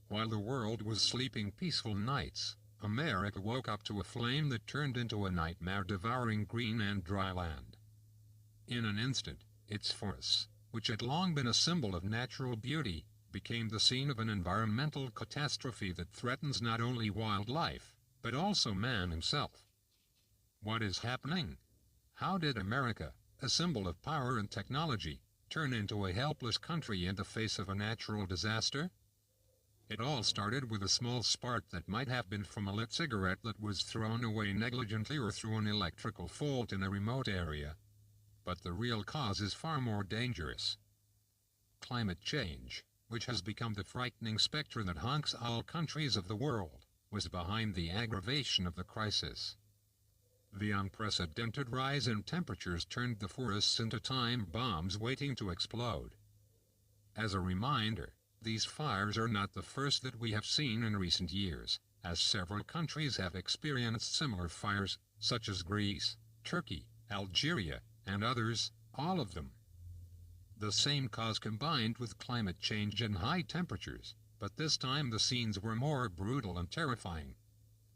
While the world was sleeping peaceful nights, America woke up to a flame that turned into a nightmare devouring green and dry land. In an instant, its forests, which had long been a symbol of natural beauty, became the scene of an environmental catastrophe that threatens not only wildlife, but also man himself. What is happening? How did America, a symbol of power and technology, turn into a helpless country in the face of a natural disaster? It all started with a small spark that might have been from a lit cigarette that was thrown away negligently or through an electrical fault in a remote area. But the real cause is far more dangerous. Climate change, which has become the frightening specter that haunts all countries of the world, was behind the aggravation of the crisis. The unprecedented rise in temperatures turned the forests into time bombs waiting to explode. As a reminder, these fires are not the first that we have seen in recent years, as several countries have experienced similar fires, such as Greece, Turkey, Algeria, and others, all of them. The same cause combined with climate change and high temperatures, but this time the scenes were more brutal and terrifying.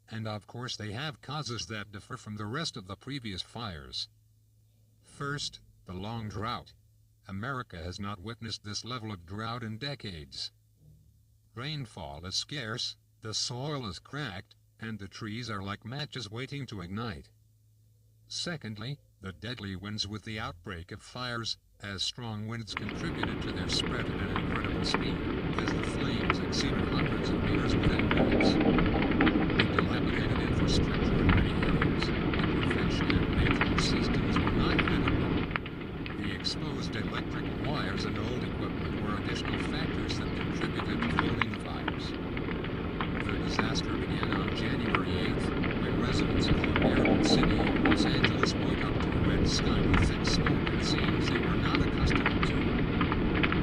And of course they have causes that differ from the rest of the previous fires. First, the long drought. America has not witnessed this level of drought in decades. Rainfall is scarce, the soil is cracked, and the trees are like matches waiting to ignite. Secondly, the deadly winds with the outbreak of fires, as strong winds contributed to their spread at an incredible speed, as the flames exceeded hundreds of meters within minutes. The dilapidated infrastructure in many areas, the prevention and maintenance systems were not adequate. The exposed electrical wires and old equipment were additional factors that contributed to fueling the fires. The disaster began on January 8th, when residents of the American city of Los Angeles woke up to a red sky with thick smoke and scenes they were not accustomed to.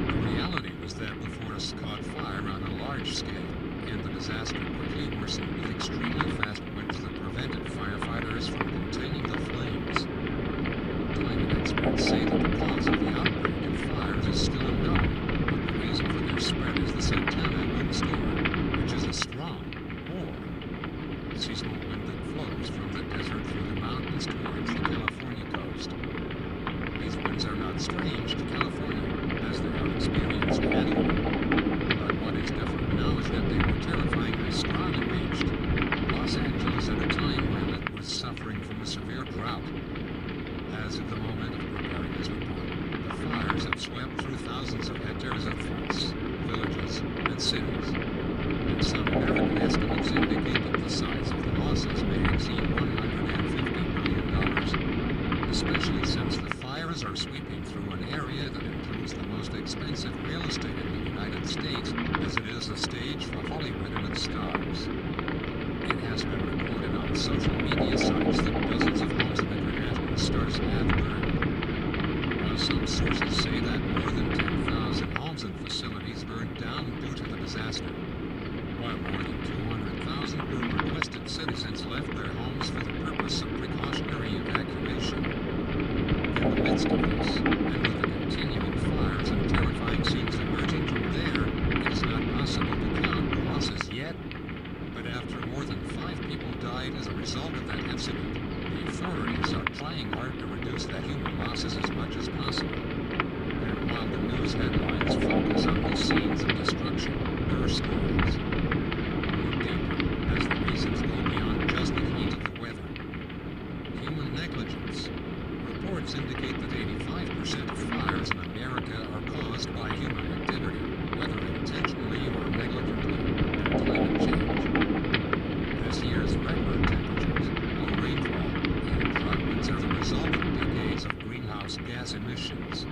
The reality was that the forest caught fire on a large scale, and the disaster quickly worsened with extremely fast winds that prevented firefighters from containing the flames. Climate experts say that the cause of the outbreak of fires is still unknown, but the reason for their spread is the Santana windstorm, which is a strong, warm, seasonal wind that flows from the desert through the mountains towards the California coast. These winds are not strange to California, as they are experienced annually. But what is different now is that they were terrifyingly strong and reached Los Angeles at a time when it was suffering from a severe drought. As of the moment of preparing this report, the fires have swept through thousands of hectares of forests, villages, and cities. And some American estimates indicate that the size of the losses may exceed $150 billion, especially since the fires are sweeping through an area that includes the most expensive real estate in the United States, as it is a stage for Hollywood and its stars. It has been reported on social media sites that dozens of homes of international stars have burned, while some sources say that more than 10,000 homes and facilities burned down due to the disaster, while more than 200,000 requested citizens left their homes for the purpose of precautionary evacuation. In the midst of this, and with the continuing fires and terrifying scenes emerging from there, it is not possible to count the losses yet. But after more than 5 people died as a result of that incident, the authorities are trying hard to reduce the human losses as much as possible. And while the news headlines focus on the scenes of destruction, there are stories. Look deeper, as the reasons go beyond just the heat of the weather. Human negligence. Reports indicate that 85% of fires in America are caused by human activity, whether intentionally or negligently, and climate change. This year's record temperatures, low rainfall, and drought winds are the result of decades of greenhouse gas emissions.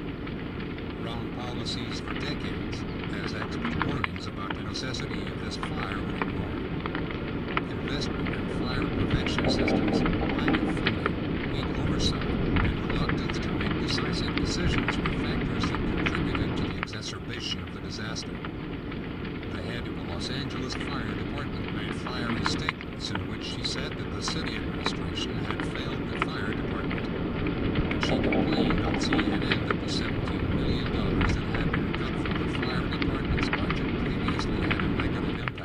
Wrong policies for decades, as expert warnings about the necessity of this fire were ignored. Investment in fire prevention systems, lack of funding, weak oversight, and reluctance to make decisive decisions were factors that contributed to the exacerbation of the disaster. The head of the Los Angeles Fire Department made fiery statements in which she said that the city administration had failed the fire department. And she complained on CNN that the $17 million that had been cut from the fire department's budget previously had a negative impact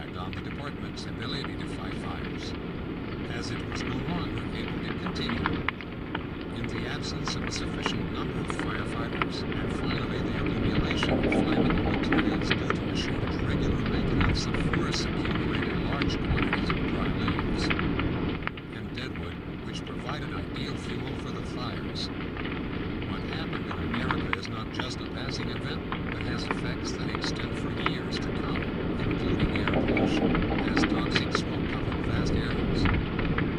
dense forests accumulated large quantities of dry leaves and deadwood, which provided ideal fuel for the fires. What happened in America is not just a passing event, but has effects that extend for years to come, including air pollution, as toxic smoke covered vast areas,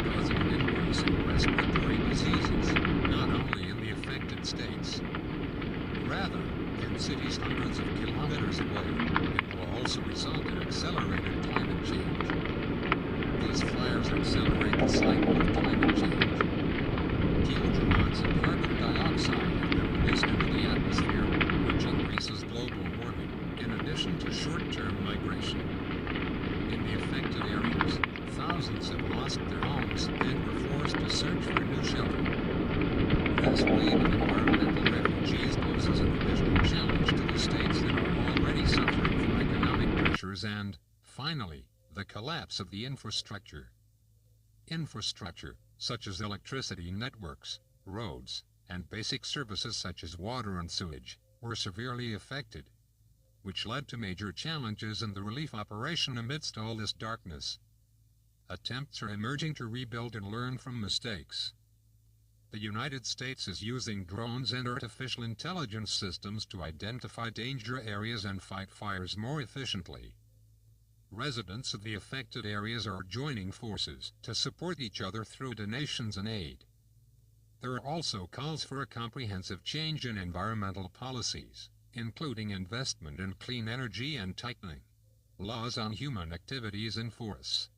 causing an increase in respiratory diseases, not only in the affected states. Rather, in cities hundreds of kilometers away, it will also result in accelerated climate change. These fires accelerate the cycle of climate change. Huge amounts of carbon dioxide have been released into the atmosphere, which increases global warming, in addition to short-term migration. In the affected areas, thousands have lost their homes and were forced to search for new shelter. This wave of environmental refugees poses an additional challenge to the states that are already suffering from economic pressures and, finally, the collapse of the infrastructure. Infrastructure, such as electricity networks, roads, and basic services such as water and sewage, were severely affected, which led to major challenges in the relief operation amidst all this darkness. Attempts are emerging to rebuild and learn from mistakes. The United States is using drones and artificial intelligence systems to identify danger areas and fight fires more efficiently. Residents of the affected areas are joining forces to support each other through donations and aid. There are also calls for a comprehensive change in environmental policies, including investment in clean energy and tightening laws on human activities in forests.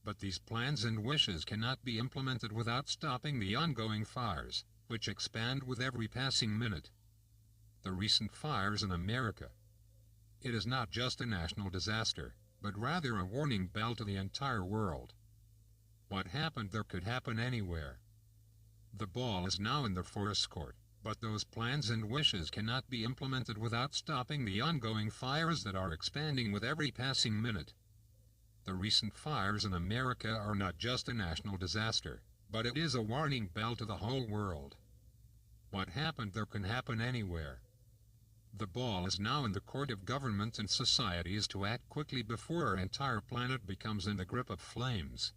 But these plans and wishes cannot be implemented without stopping the ongoing fires, which expand with every passing minute. The recent fires in America. It is not just a national disaster, but rather a warning bell to the entire world. What happened there could happen anywhere. The ball is now in the forest court, but those plans and wishes cannot be implemented without stopping the ongoing fires that are expanding with every passing minute. The recent fires in America are not just a national disaster, but it is a warning bell to the whole world. What happened there can happen anywhere. The ball is now in the court of governments and societies to act quickly before our entire planet becomes in the grip of flames.